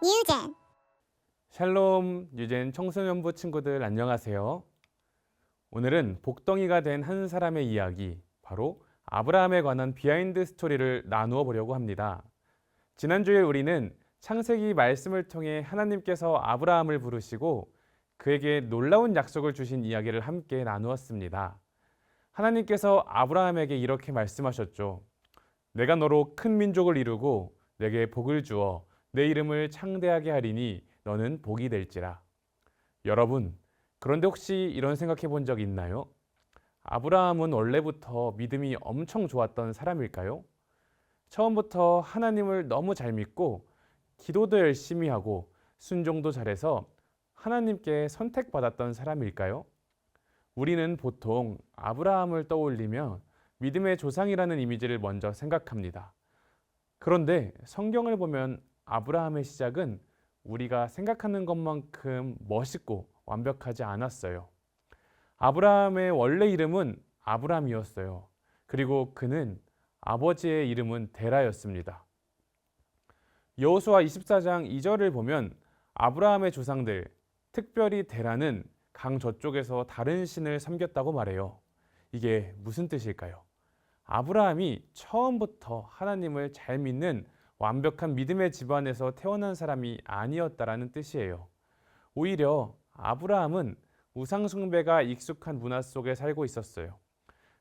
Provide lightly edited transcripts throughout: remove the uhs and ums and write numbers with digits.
뉴젠. 샬롬 뉴젠 청소년부 친구들 안녕하세요. 오늘은 복덩이가 된 한 사람의 이야기, 바로 아브라함에 관한 비하인드 스토리를 나누어 보려고 합니다. 지난주에 우리는 창세기 말씀을 통해 하나님께서 아브라함을 부르시고 그에게 놀라운 약속을 주신 이야기를 함께 나누었습니다. 하나님께서 아브라함에게 이렇게 말씀하셨죠. 내가 너로 큰 민족을 이루고 내게 복을 주어 내 이름을 창대하게 하리니 너는 복이 될지라. 여러분, 그런데 혹시 이런 생각해 본 적 있나요? 아브라함은 원래부터 믿음이 엄청 좋았던 사람일까요? 처음부터 하나님을 너무 잘 믿고 기도도 열심히 하고 순종도 잘해서 하나님께 선택받았던 사람일까요? 우리는 보통 아브라함을 떠올리며 믿음의 조상이라는 이미지를 먼저 생각합니다. 그런데 성경을 보면 아브라함의 시작은 우리가 생각하는 것만큼 멋있고 완벽하지 않았어요. 아브라함의 원래 이름은 아브람이었어요. 그리고 그는 아버지의 이름은 데라였습니다. 여호수아 24장 2절을 보면 아브라함의 조상들, 특별히 데라는 강 저쪽에서 다른 신을 섬겼다고 말해요. 이게 무슨 뜻일까요? 아브라함이 처음부터 하나님을 잘 믿는 완벽한 믿음의 집안에서 태어난 사람이 아니었다라는 뜻이에요. 오히려 아브라함은 우상 숭배가 익숙한 문화 속에 살고 있었어요.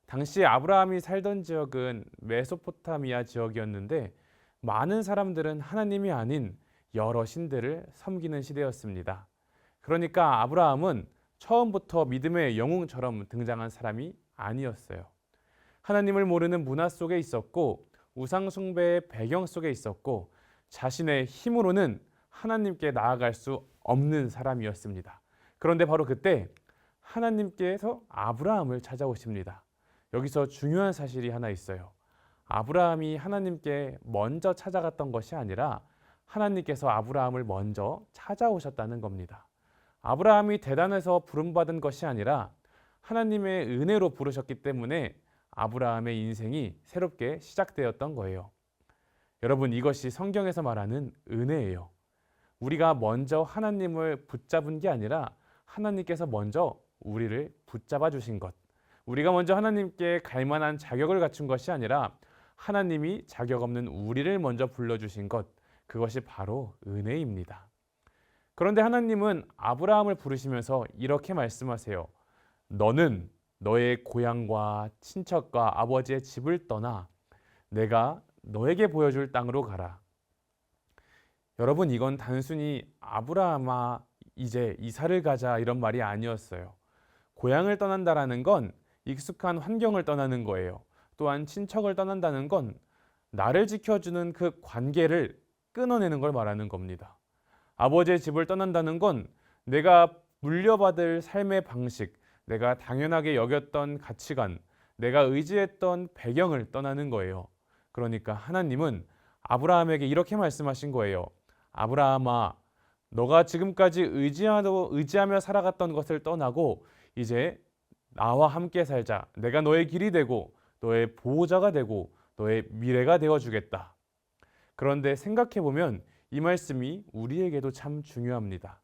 당시 아브라함이 살던 지역은 메소포타미아 지역이었는데 많은 사람들은 하나님이 아닌 여러 신들을 섬기는 시대였습니다. 그러니까 아브라함은 처음부터 믿음의 영웅처럼 등장한 사람이 아니었어요. 하나님을 모르는 문화 속에 있었고 우상 숭배의 배경 속에 있었고 자신의 힘으로는 하나님께 나아갈 수 없는 사람이었습니다. 그런데 바로 그때 하나님께서 아브라함을 찾아오십니다. 여기서 중요한 사실이 하나 있어요. 아브라함이 하나님께 먼저 찾아갔던 것이 아니라 하나님께서 아브라함을 먼저 찾아오셨다는 겁니다. 아브라함이 대단해서 부름받은 것이 아니라 하나님의 은혜로 부르셨기 때문에 아브라함의 인생이 새롭게 시작되었던 거예요. 여러분, 이것이 성경에서 말하는 은혜예요. 우리가 먼저 하나님을 붙잡은 게 아니라 하나님께서 먼저 우리를 붙잡아 주신 것. 우리가 먼저 하나님께 갈 만한 자격을 갖춘 것이 아니라 하나님이 자격 없는 우리를 먼저 불러주신 것. 그것이 바로 은혜입니다. 그런데 하나님은 아브라함을 부르시면서 이렇게 말씀하세요. 너는 너의 고향과 친척과 아버지의 집을 떠나 내가 너에게 보여줄 땅으로 가라. 여러분, 이건 단순히 아브라함아 이제 이사를 가자 이런 말이 아니었어요. 고향을 떠난다라는 건 익숙한 환경을 떠나는 거예요. 또한 친척을 떠난다는 건 나를 지켜주는 그 관계를 끊어내는 걸 말하는 겁니다. 아버지의 집을 떠난다는 건 내가 물려받을 삶의 방식, 내가 당연하게 여겼던 가치관, 내가 의지했던 배경을 떠나는 거예요. 그러니까 하나님은 아브라함에게 이렇게 말씀하신 거예요. 아브라함아, 너가 지금까지 의지하며 살아갔던 것을 떠나고 이제 나와 함께 살자. 내가 너의 길이 되고 너의 보호자가 되고 너의 미래가 되어주겠다. 그런데 생각해보면 이 말씀이 우리에게도 참 중요합니다.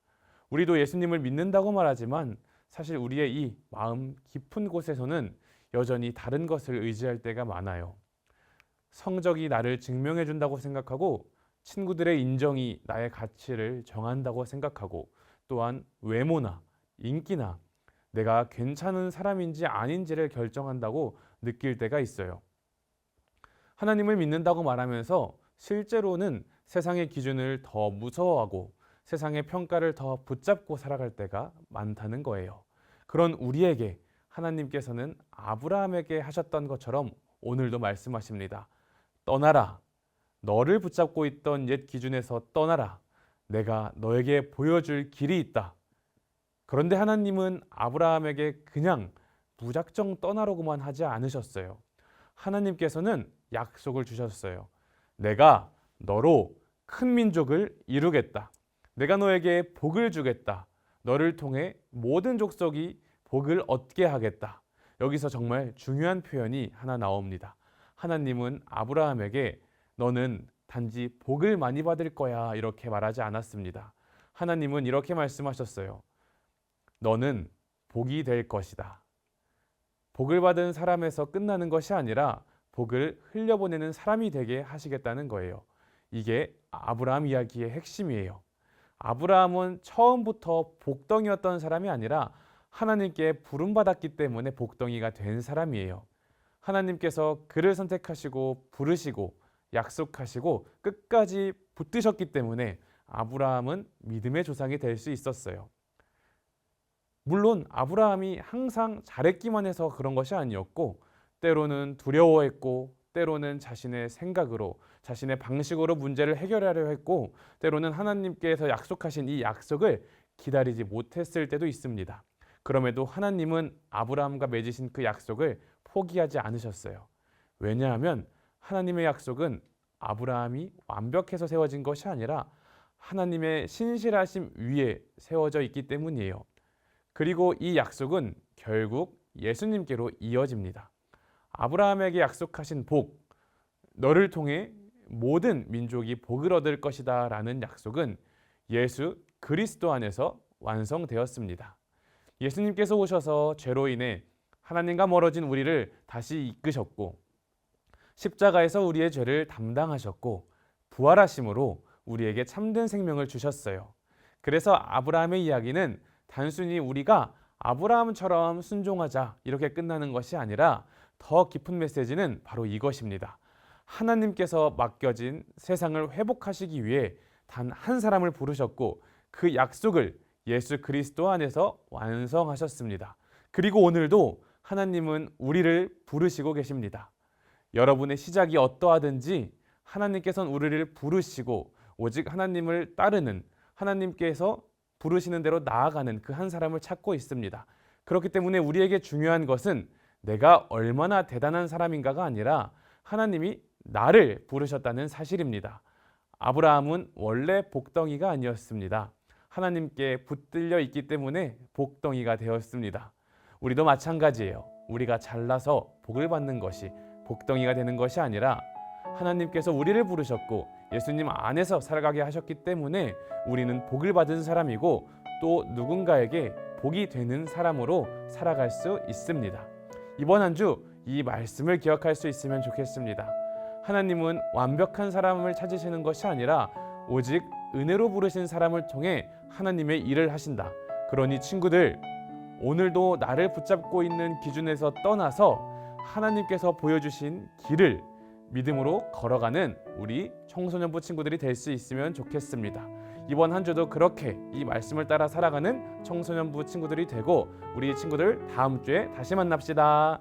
우리도 예수님을 믿는다고 말하지만 사실 우리의 이 마음 깊은 곳에서는 여전히 다른 것을 의지할 때가 많아요. 성적이 나를 증명해 준다고 생각하고 친구들의 인정이 나의 가치를 정한다고 생각하고 또한 외모나 인기나 내가 괜찮은 사람인지 아닌지를 결정한다고 느낄 때가 있어요. 하나님을 믿는다고 말하면서 실제로는 세상의 기준을 더 무서워하고 세상의 평가를 더 붙잡고 살아갈 때가 많다는 거예요. 그런 우리에게 하나님께서는 아브라함에게 하셨던 것처럼 오늘도 말씀하십니다. 떠나라. 너를 붙잡고 있던 옛 기준에서 떠나라. 내가 너에게 보여줄 길이 있다. 그런데 하나님은 아브라함에게 그냥 무작정 떠나라고만 하지 않으셨어요. 하나님께서는 약속을 주셨어요. 내가 너로 큰 민족을 이루겠다. 내가 너에게 복을 주겠다. 너를 통해 모든 족속이 복을 얻게 하겠다. 여기서 정말 중요한 표현이 하나 나옵니다. 하나님은 아브라함에게 너는 단지 복을 많이 받을 거야 이렇게 말하지 않았습니다. 하나님은 이렇게 말씀하셨어요. 너는 복이 될 것이다. 복을 받은 사람에서 끝나는 것이 아니라 복을 흘려보내는 사람이 되게 하시겠다는 거예요. 이게 아브라함 이야기의 핵심이에요. 아브라함은 처음부터 복덩이였던 사람이 아니라 하나님께 부름받았기 때문에 복덩이가 된 사람이에요. 하나님께서 그를 선택하시고 부르시고 약속하시고 끝까지 붙드셨기 때문에 아브라함은 믿음의 조상이 될 수 있었어요. 물론 아브라함이 항상 잘했기만 해서 그런 것이 아니었고 때로는 두려워했고 때로는 자신의 생각으로 자신의 방식으로 문제를 해결하려 했고 때로는 하나님께서 약속하신 이 약속을 기다리지 못했을 때도 있습니다. 그럼에도 하나님은 아브라함과 맺으신 그 약속을 포기하지 않으셨어요. 왜냐하면 하나님의 약속은 아브라함이 완벽해서 세워진 것이 아니라 하나님의 신실하심 위에 세워져 있기 때문이에요. 그리고 이 약속은 결국 예수님께로 이어집니다. 아브라함에게 약속하신 복, 너를 통해 모든 민족이 복을 얻을 것이다 라는 약속은 예수 그리스도 안에서 완성되었습니다. 예수님께서 오셔서 죄로 인해 하나님과 멀어진 우리를 다시 이끄셨고 십자가에서 우리의 죄를 담당하셨고 부활하심으로 우리에게 참된 생명을 주셨어요. 그래서 아브라함의 이야기는 단순히 우리가 아브라함처럼 순종하자 이렇게 끝나는 것이 아니라 더 깊은 메시지는 바로 이것입니다. 하나님께서 맡겨진 세상을 회복하시기 위해 단 한 사람을 부르셨고 그 약속을 예수 그리스도 안에서 완성하셨습니다. 그리고 오늘도 하나님은 우리를 부르시고 계십니다. 여러분의 시작이 어떠하든지 하나님께서는 우리를 부르시고 오직 하나님을 따르는 하나님께서 부르시는 대로 나아가는 그 한 사람을 찾고 있습니다. 그렇기 때문에 우리에게 중요한 것은 내가 얼마나 대단한 사람인가가 아니라 하나님이 나를 부르셨다는 사실입니다. 아브라함은 원래 복덩이가 아니었습니다. 하나님께 붙들려 있기 때문에 복덩이가 되었습니다. 우리도 마찬가지예요. 우리가 잘나서 복을 받는 것이 복덩이가 되는 것이 아니라 하나님께서 우리를 부르셨고 예수님 안에서 살아가게 하셨기 때문에 우리는 복을 받은 사람이고 또 누군가에게 복이 되는 사람으로 살아갈 수 있습니다. 이번 한 주 이 말씀을 기억할 수 있으면 좋겠습니다. 하나님은 완벽한 사람을 찾으시는 것이 아니라 오직 은혜로 부르신 사람을 통해 하나님의 일을 하신다. 그러니 친구들, 오늘도 나를 붙잡고 있는 기준에서 떠나서 하나님께서 보여주신 길을 믿음으로 걸어가는 우리 청소년부 친구들이 될 수 있으면 좋겠습니다. 이번 한 주도 그렇게 이 말씀을 따라 살아가는 청소년부 친구들이 되고 우리 친구들 다음 주에 다시 만납시다.